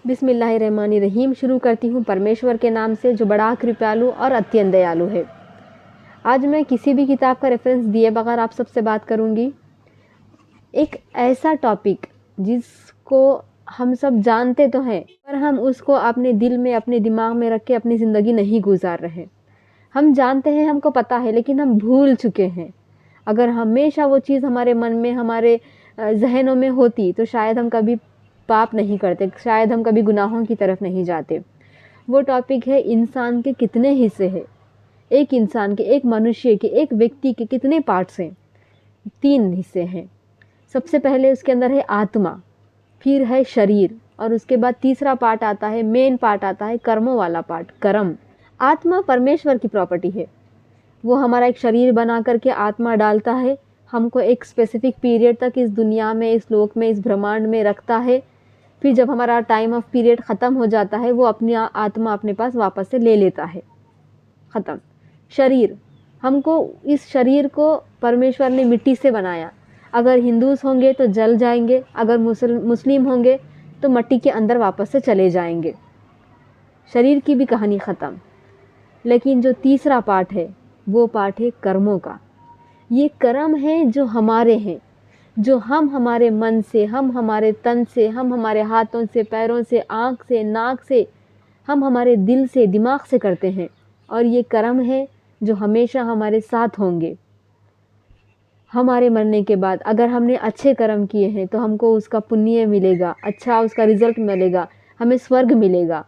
बिस्मिल्लाहिर्रहमानिर्रहीम। शुरू करती हूँ परमेश्वर के नाम से जो बड़ा कृपालु और अत्यंत दयालु है। आज मैं किसी भी किताब का रेफरेंस दिए बगैर आप सबसे बात करूँगी। एक ऐसा टॉपिक जिसको हम सब जानते तो हैं, पर हम उसको अपने दिल में, अपने दिमाग में रख के अपनी ज़िंदगी नहीं गुजार रहे। हम जानते हैं, हमको पता है, लेकिन हम भूल चुके हैं। अगर हमेशा वो चीज़ हमारे मन में, हमारे जहनों में होती तो शायद हम कभी पाप नहीं करते, शायद हम कभी गुनाहों की तरफ नहीं जाते। वो टॉपिक है इंसान के कितने हिस्से हैं। एक इंसान के, एक मनुष्य के, एक व्यक्ति के कितने पार्ट्स हैं? 3 हिस्से हैं। सबसे पहले उसके अंदर है आत्मा, फिर है शरीर, और उसके बाद तीसरा पार्ट आता है, मेन पार्ट आता है कर्मों वाला पार्ट, कर्म। आत्मा परमेश्वर की प्रॉपर्टी है। वो हमारा एक शरीर बना करके आत्मा डालता है, हमको एक स्पेसिफिक पीरियड तक इस दुनिया में, इस लोक में, इस ब्रह्मांड में रखता है। फिर जब हमारा टाइम ऑफ पीरियड ख़त्म हो जाता है, वो अपनी आत्मा अपने पास वापस से ले लेता है। ख़त्म। शरीर, हमको इस शरीर को परमेश्वर ने मिट्टी से बनाया। अगर हिंदूस होंगे तो जल जाएंगे, अगर मुस्लिम होंगे तो मिट्टी के अंदर वापस से चले जाएंगे। शरीर की भी कहानी ख़त्म। लेकिन जो तीसरा पार्ट है, वो पार्ट है कर्मों का। ये कर्म है जो हमारे हैं, जो हम हमारे मन से, हम हमारे तन से, हम हमारे हाथों से, पैरों से, आँख से, नाक से, हम हमारे दिल से, दिमाग से करते हैं। और ये कर्म है जो हमेशा हमारे साथ होंगे। हमारे मरने के बाद अगर हमने अच्छे कर्म किए हैं तो हमको उसका पुण्य मिलेगा, अच्छा उसका रिज़ल्ट मिलेगा, हमें स्वर्ग मिलेगा।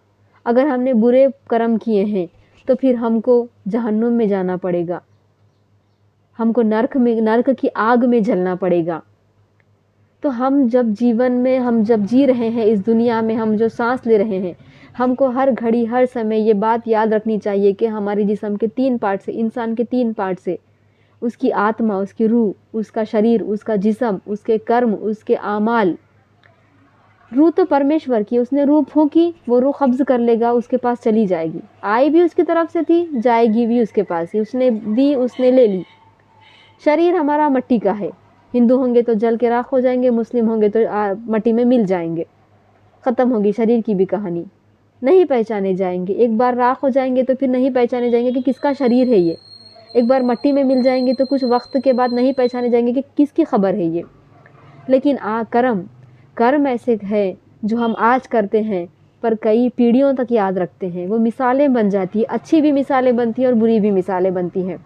अगर हमने बुरे कर्म किए हैं तो फिर हमको जहन्नुम में जाना पड़ेगा, हमको नर्क की आग में जलना पड़ेगा। तो हम जब जीवन में, हम जब जी रहे हैं इस दुनिया में, हम जो सांस ले रहे हैं, हमको हर घड़ी, हर समय ये बात याद रखनी चाहिए कि हमारे जिस्म के 3 पार्ट से, इंसान के 3 पार्ट से, उसकी आत्मा, उसकी रूह, उसका शरीर, उसका जिस्म, उसके कर्म, उसके आमाल। रूह तो परमेश्वर की, उसने रूह फूंकी, वो रूह कब्ज़ कर लेगा, उसके पास चली जाएगी। आई भी उसकी तरफ से थी, जाएगी भी उसके पास ही, उसने दी, उसने ले ली। शरीर हमारा मिट्टी का है। हिंदू होंगे तो जल के राख हो जाएंगे, मुस्लिम होंगे तो मिट्टी में मिल जाएंगे। ख़त्म होगी शरीर की भी कहानी, नहीं पहचाने जाएंगे। एक बार राख हो जाएंगे तो फिर नहीं पहचाने जाएंगे कि किसका शरीर है ये। एक बार मिट्टी में मिल जाएंगे तो कुछ वक्त के बाद नहीं पहचाने जाएंगे कि किसकी खबर है ये। लेकिन कर्म ऐसे है जो हम आज करते हैं पर कई पीढ़ियों तक याद रखते हैं। वो मिसालें बन जाती है, अच्छी भी मिसालें बनती हैं और बुरी भी मिसालें बनती हैं।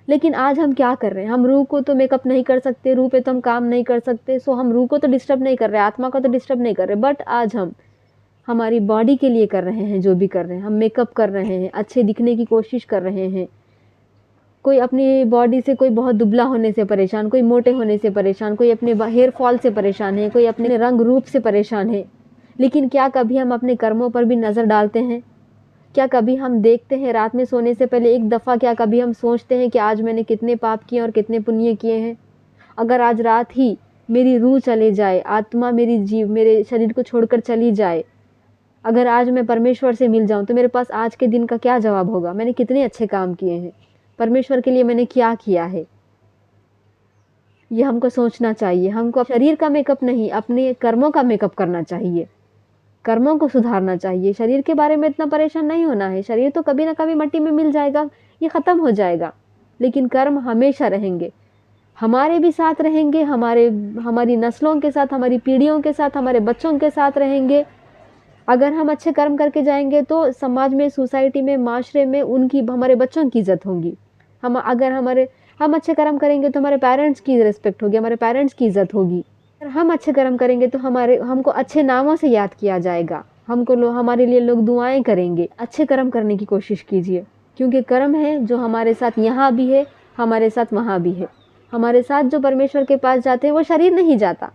लेकिन आज हम क्या कर रहे हैं? हम रूह को तो मेकअप नहीं कर सकते, रूह पे तो हम काम नहीं कर सकते, सो हम रूह को तो डिस्टर्ब नहीं कर रहे, आत्मा को तो डिस्टर्ब नहीं कर रहे। बट आज हम हमारी बॉडी के लिए कर रहे हैं जो भी कर रहे हैं। हम मेकअप कर रहे हैं, अच्छे दिखने की कोशिश कर रहे हैं। कोई अपनी बॉडी से, कोई बहुत दुबला होने से परेशान, कोई मोटे होने से परेशान, कोई अपने हेयर फॉल से परेशान है, कोई अपने रंग रूप से परेशान है। लेकिन क्या कभी हम अपने कर्मों पर भी नज़र डालते हैं? क्या कभी हम देखते हैं रात में सोने से पहले एक दफ़ा, क्या कभी हम सोचते हैं कि आज मैंने कितने पाप किए और कितने पुण्य किए हैं? अगर आज रात ही मेरी रूह चले जाए, आत्मा मेरे शरीर को छोड़कर चली जाए, अगर आज मैं परमेश्वर से मिल जाऊं तो मेरे पास आज के दिन का क्या जवाब होगा? मैंने कितने अच्छे काम किए हैं, परमेश्वर के लिए मैंने क्या किया है? ये हमको सोचना चाहिए। हमको शरीर का मेकअप नहीं, अपने कर्मों का मेकअप करना चाहिए, कर्मों को सुधारना चाहिए। शरीर के बारे में इतना परेशान नहीं होना है। शरीर तो कभी ना कभी मिट्टी में मिल जाएगा, ये ख़त्म हो जाएगा। लेकिन कर्म हमेशा रहेंगे, हमारे भी साथ रहेंगे, हमारी नस्लों के साथ, हमारी पीढ़ियों के साथ, हमारे बच्चों के साथ रहेंगे। अगर हम अच्छे कर्म करके जाएंगे तो समाज में, सोसाइटी में, माशरे में हमारे बच्चों की इज़्ज़त होगी। हम अच्छे कर्म करेंगे तो हमारे पेरेंट्स की रिस्पेक्ट होगी, हमारे पेरेंट्स की इज़्ज़त होगी। अगर हम अच्छे कर्म करेंगे तो हमको अच्छे नामों से याद किया जाएगा, हमारे लिए लोग दुआएं करेंगे। अच्छे कर्म करने की कोशिश कीजिए, क्योंकि कर्म है जो हमारे साथ यहाँ भी है, हमारे साथ वहाँ भी है। हमारे साथ जो परमेश्वर के पास जाते हैं वो शरीर नहीं जाता,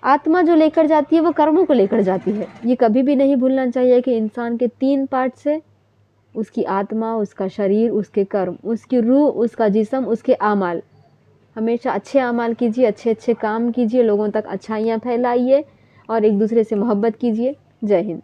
आत्मा जो लेकर जाती है वो कर्मों को लेकर जाती है। ये कभी भी नहीं भूलना चाहिए कि इंसान के 3 पार्ट से, उसकी आत्मा, उसका शरीर, उसके कर्म, उसकी रूह, उसका जिस्म, उसके आमाल। हमेशा अच्छे आमाल कीजिए, अच्छे अच्छे काम कीजिए, लोगों तक अच्छाइयाँ फैलाइए और एक दूसरे से मोहब्बत कीजिए। जय हिंद।